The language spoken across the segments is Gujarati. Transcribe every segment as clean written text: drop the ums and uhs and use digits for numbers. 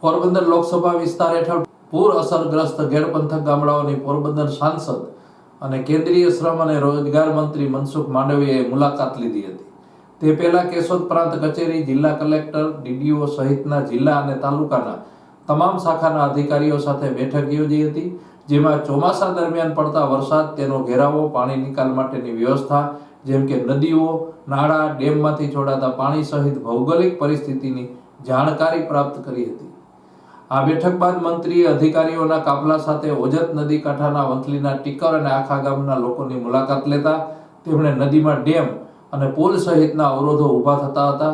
પોરબંદર લોકસભા વિસ્તાર હેઠળ પૂર અસરગ્રસ્ત ઘેડ પંથક ગામડાઓની પોરબંદર સાંસદ અને કેન્દ્રીય શ્રમ અને રોજગાર મંત્રી મનસુખ માંડવીયાએ મુલાકાત લીધી હતી. તે પહેલા કેશોદ પ્રાંત કચેરી, જિલ્લા કલેક્ટર, ડીડીઓ સહિતના જિલ્લા અને તાલુકાના તમામ શાખાના અધિકારીઓ સાથે બેઠક યોજી હતી, જેમાં ચોમાસા દરમિયાન પડતા વરસાદ, તેનો ઘેરાવો, પાણી નિકાલ માટેની વ્યવસ્થા જેમ કે નદીઓ, નાળા, ડેમમાંથી છોડાતા પાણી સહિત ભૌગોલિક પરિસ્થિતિની જાણકારી પ્રાપ્ત કરી હતી. આ બેઠક બાદ મંત્રીએ અધિકારીઓના કાફલા સાથે ઓજત નદી કાંઠાના વંથલીના ટીકર અને આખા ગામના લોકોની મુલાકાત લેતા તેમણે નદીમાં ડેમ અને પુલ સહિતના અવરોધો ઊભા થતા હતા,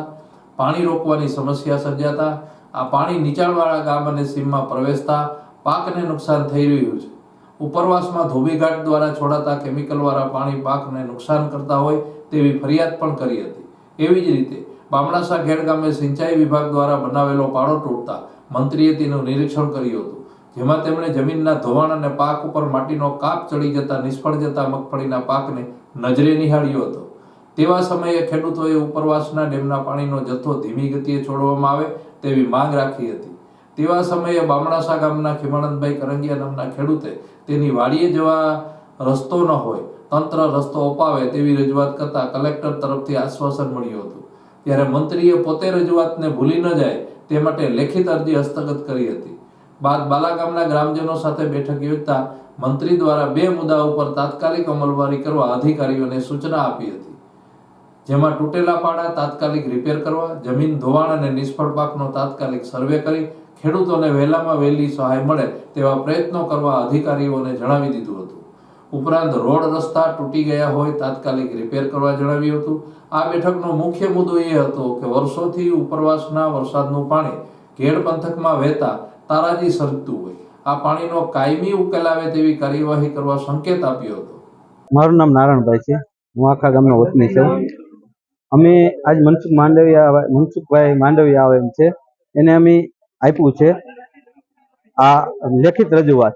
પાણી રોકવાની સમસ્યા સર્જાતા આ પાણી નીચાણવાળા ગામ અને સીમમાં પ્રવેશતા પાકને નુકસાન થઈ રહ્યું છે. ઉપરવાસમાં ધોબીઘાટ દ્વારા છોડાતા કેમિકલવાળા પાણી પાકને નુકસાન કરતા હોય તેવી ફરિયાદ પણ કરી હતી. એવી જ રીતે બામણાસા ઘેડ ગામે સિંચાઈ વિભાગ દ્વારા બનાવેલો પાળો તૂટતા મંત્રીએ તેનું નિરીક્ષણ કર્યું હતું, જેમાં તેમણે જમીનના ધોવાણ અને પાક ઉપર માટીનો કાપ ચડી જતા નિષ્ફળ જતા મગફળીના પાકને નજરે નિહાળ્યો હતો. તેવા સમયે ખેડૂતોએ ઉપરવાસના ડેમના પાણીનો જથ્થો ધીમી ગતિએ છોડવામાં આવે તેવી માંગ રાખી હતી. તેવા સમયે બામણાસા ગામના ખીમાનંદભાઈ કરંગિયા નામના ખેડૂતે તેની વાડીએ જવા રસ્તો ન હોય, તંત્ર રસ્તો અપાવે તેવી રજૂઆત કરતા કલેક્ટર તરફથી આશ્વાસન મળ્યું હતું. ત્યારે મંત્રીએ પોતે રજૂઆતને ભૂલી ન જાય તે માટે લેખિત અરજી હસ્તગત કરી હતી. બાદ બાલા ગામના ગ્રામજનો સાથે બેઠક યોજતા મંત્રી દ્વારા 2 મુદ્દા ઉપર તાત્કાલિક અમલવારી કરવા અધિકારીઓને સૂચના આપી હતી, જેમાં તૂટેલા પાડા તાત્કાલિક રિપેર કરવા, જમીન ધોવાણ અને નિષ્ફળ પાકનો તાત્કાલિક સર્વે કરી ખેડૂતોને વહેલામાં વહેલી સહાય મળે તેવા પ્રયત્નો કરવા અધિકારીઓને જણાવી દીધું હતું. ઉપરાંત રોડ રસ્તા તૂટી ગયા હોય તાત્કાલિક રિપેર કરવા જણાવ્યું હતું. આ બેઠકનો મુખ્ય મુદ્દો એ હતો કે વર્ષોથી ઉપરવાસના વરસાદનું પાણી ઘેડ પંથકમાં વહેતા તારાજી સર્જતું હોય, આ પાણીનો કાયમી ઉકેલ આવે તેવી કાર્યવાહી કરવા સંકેત આપ્યો હતો. મારું નામ નારાયણભાઈ છે. હું આખા ગામનો વતની છું. અમે આજ મનસુખભાઈ માંડવીયા આવે એમ છે, એને અમે આપ્યું છે આ લેખિત રજૂઆત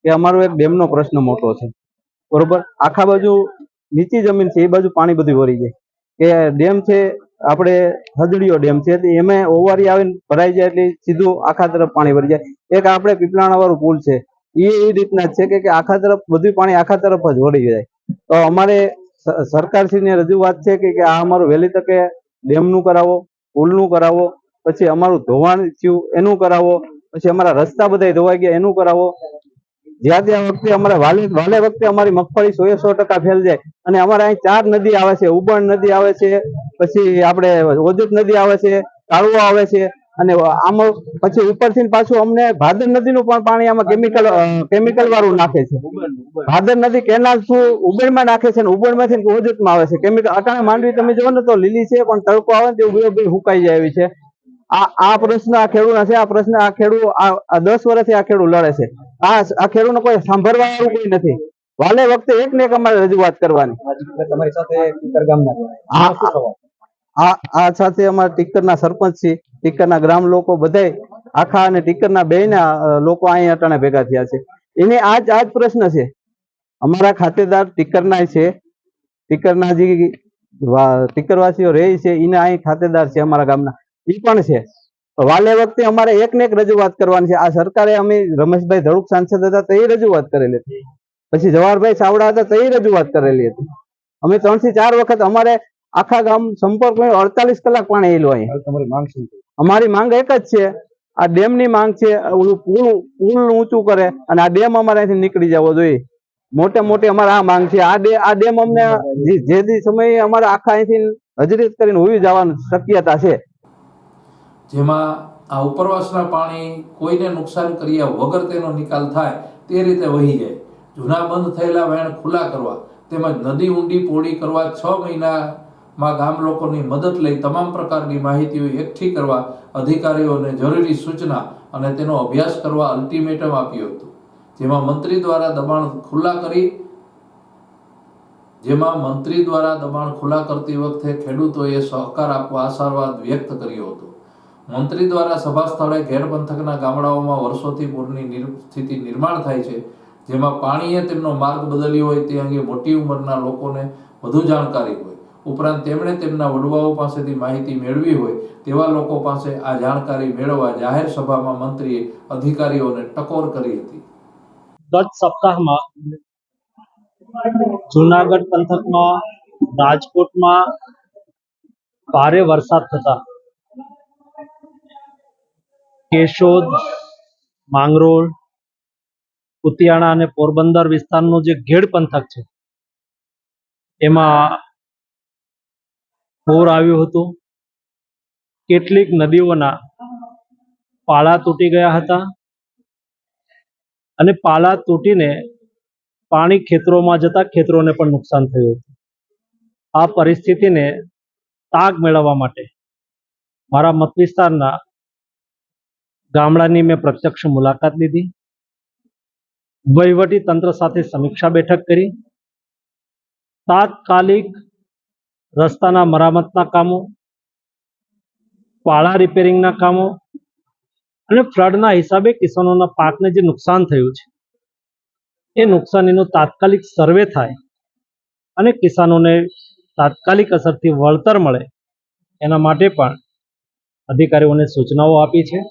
કે અમારો એક ડેમનો પ્રશ્ન મોટો છે, બરોબર. આખા બાજુ નીચી જમીન છે, એ બાજુ પાણી બધું વળી જાય કે ડેમ છે, આપણે હદડીયો ડેમ છે, એમાં ઓવારી આવીને ભરાઈ જાય એટલે સીધું આખા તરફ પાણી વળી જાય. એક આપણે પીપળાણા વાળું પુલ છે, એ રીતના જ છે કે આખા તરફ બધું પાણી આખા તરફ જ વળી જાય. તો અમારે સરકારશ્રીની રજૂઆત છે કે આ અમારું વહેલી તકે ડેમનું કરાવો, પુલનું કરાવો, પછી અમારું ધોવાણ થયું એનું કરાવો, પછી અમારા રસ્તા બધા ધોવાઈ ગયા એનું કરાવો. જ્યાં ત્યાં વખતે અમારે વાલે વખતે અમારી મગફળી 100% ફેલ જાય અને અમારે અહીં 4 નદી આવે છે, ઉબણ નદી આવે છે, પછી આપણે ઓજત નદી આવે છે, કાળવો આવે છે, અને આમાં પછી ઉપરથી પાછું અમને ભાદર નદીનું પણ પાણી આમાં કેમિકલ વાળું નાખે છે. ભાદર નદી કેનાલ થ્રુ ઉબણમાં નાખે છે અને ઉબણમાંથી ઓજતમાં આવે છે કેમિકલ. અટાણે માંડવી તમે જોવો ને તો લીલી છે, પણ તડકો આવે ને તે હુકાઈ જાય એવી છે. આ પ્રશ્ન આ ખેડૂત છે. આ પ્રશ્ન આ ખેડૂત આ 10 વર્ષથી આ ખેડૂત લડે છે. આ ખેડૂતને કોઈ સાંભળવા વાળું કોઈ નથી. વાલે વખતે એક ને એક અમારે રજૂઆત કરવાની. તમારી સાથે ટીકર ગામના આ સાથે અમારા ટીકરના સરપંચ છે, ટીકરના ગ્રામ લોકો બધાય આખા અને ટીકરના બેયના લોકો અહીંયા અટાણે ભેગા થયા છે. એને આજ પ્રશ્ન છે. અમારા ખાતેદાર ટીકરના છે, ટીકરના જે ટીકરવાસીઓ રહે છે એને અહીં ખાતેદાર છે અમારા ગામના, એ પણ છે. વાલે વખતે અમારે એક ને એક રજૂઆત કરવાની છે. આ સરકારે અમે રમેશભાઈ ધડુક સાંસદ હતા તો એ રજૂઆત કરેલી હતી, પછી જવાહરભાઈ ચાવડા હતા તો એ રજૂઆત કરેલી હતી. અમે 3 થી 4 વખત અમારે આખા ગામ સંપર્ક 48 કલાક પાણી એલું અહીં. અમારી માંગ એક જ છે, આ ડેમની માંગ છે. ઓલું પુલ ઊંચું કરે અને આ ડેમ અમારે અહીંથી નીકળી જવો જોઈએ. મોટી અમારે આ માંગ છે. આ ડેમ અમને જે સમયે અમારે આખા અહીંથી હજરીત કરીને હોઈ જવાની શક્યતા છે. જેમાં આ ઉપરવાસના પાણી કોઈને નુકસાન કર્યા વગર તેનો નિકાલ થાય તે રીતે વહી જાય, જૂના બંધ થયેલા વહેણ ખુલ્લા કરવા તેમજ નદી ઊંડી પહોળી કરવા 6 મહિનામાં ગામ લોકોની મદદ લઈ તમામ પ્રકારની માહિતીઓ એકઠી કરવા અધિકારીઓને જરૂરી સૂચના અને તેનો અભ્યાસ કરવા અલ્ટિમેટમ આપ્યું હતું. જેમાં મંત્રી દ્વારા દબાણ ખુલ્લા કરતી વખતે ખેડૂતોએ સહકાર આપવા આશાવાદ વ્યક્ત કર્યો હતો. મંત્રી દ્વારા સભા સ્થળે ઘેડ પંથકના ગામડાઓમાં વર્ષોથી પૂરની સ્થિતિ નિર્માણ થાય છે, જેમાં પાણીએ તેમનો માર્ગ બદલ્યો હોય તે અંગે મોટી ઉંમરના લોકોને વધુ જાણકારી હોય. ઉપરાંત તેમણે તેમના વડવાઓ પાસેથી માહિતી મેળવી હોય તેવા લોકો પાસે આ જાણકારી મેળવવા જાહેર સભામાં મંત્રીએ અધિકારીઓને ટકોર કરી હતી. ગત સપ્તાહમાં જૂનાગઢ પંથકમાં રાજકોટમાં ભારે વરસાદ થતા કેશોદ, માંગરોળ, કુતિયાણા અને પોરબંદર વિસ્તારનો જે ઘેડ પંથક છે એમાં પૂર આવ્યું હતું. કેટલીક નદીઓના પાળા તૂટી ગયા હતા અને પાળા તૂટીને પાણી ખેતરોમાં જતા ખેતરોને પણ નુકસાન થયું હતું. આ પરિસ્થિતિને તાગ મેળવવા માટે મારા મત વિસ્તારના ગામડાની મેં પ્રત્યક્ષ મુલાકાત લીધી. વહીવટી તંત્ર સાથે સમીક્ષા બેઠક કરી. તાત્કાલિક રસ્તાના મરામતના કામો, પાળા રિપેરિંગના કામો અને ફ્લડના હિસાબે કિસાનોના પાકને જે નુકસાન થયું છે એ નુકસાનીનો તાત્કાલિક સર્વે થાય અને કિસાનોને તાત્કાલિક અસરથી વળતર મળે એના માટે પણ અધિકારીઓને સૂચનાઓ આપી છે.